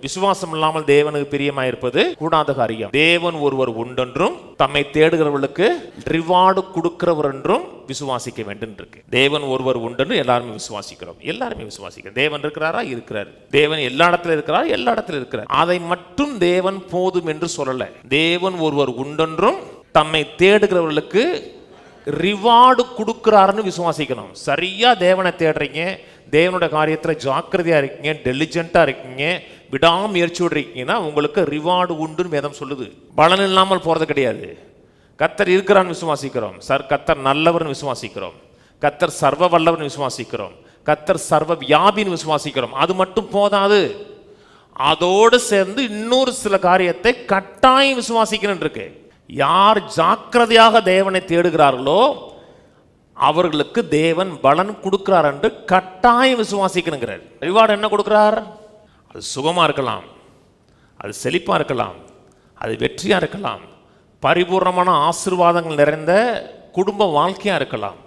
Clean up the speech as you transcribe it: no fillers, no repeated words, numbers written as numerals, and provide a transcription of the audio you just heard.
விசுவாசம் இல்லாமல் தேவனுக்கு பிரியமாயிருப்பது கூடாத காரியம். தேவன் ஒருவர் உண்டென்றும் தம்மை தேடுகிறவர்களுக்கு ரிவார்டு கொடுக்கிறவர் என்றும் விசுவாசிக்க வேண்டும் இருக்கு. தேவன் ஒருவர் உண்டென்று எல்லாருமே விசுவாசிக்கிறோம். எல்லாருமே விசுவாசிக்கிறோம். தேவன் இருக்கிறாரா? இருக்கிறார். தேவன் எல்லா இடத்துல இருக்கிறார், எல்லா இடத்துல இருக்கிறார். அதை மட்டும் தேவன் போதும் என்று சொல்லல. தேவன் ஒருவர் உண்டென்றும் தம்மை தேடுகிறவர்களுக்கு ரிவார்டு கொடுக்கிறாருன்னு விசுவாசிக்கணும். சரியா தேவனை தேடுறீங்க, தேவனுடைய காரியத்தில் ஜாக்கிரதையா இருக்கீங்க, டெலிஜென்ட்டா இருக்கீங்க, விடாமுயற்சியோடு இருக்கீங்கன்னா உங்களுக்கு ரிவார்டு உண்டுன்னு வேதம் சொல்லுது. பலன் இல்லாமல் போறது கிடையாது. கர்த்தர் இருக்கிறான்னு விசுவாசிக்கிறோம். கர்த்தர் நல்லவர்னு விசுவாசிக்கிறோம். கர்த்தர் சர்வ வல்லவர்னு விசுவாசிக்கிறோம். கர்த்தர் சர்வ வியாபின்னு விசுவாசிக்கிறோம். அது மட்டும் போதாது, அதோடு சேர்ந்து இன்னொரு சில காரியத்தை கட்டாயம் விசுவாசிக்கணும் இருக்கு. யார் ஜாக்கிரதையாக தேவனை தேடுகிறார்களோ அவர்களுக்கு தேவன் பலன் கொடுக்கிறார் என்று கட்டாயம் விசுவாசிக்கணுங்கிறார். ரிவார்டு என்ன கொடுக்கிறார்? அது சுகமா இருக்கலாம், அது செழிப்பா இருக்கலாம், அது வெற்றியா இருக்கலாம், பரிபூர்ணமான ஆசீர்வாதங்கள் நிறைந்த குடும்ப வாழ்க்கையா இருக்கலாம்.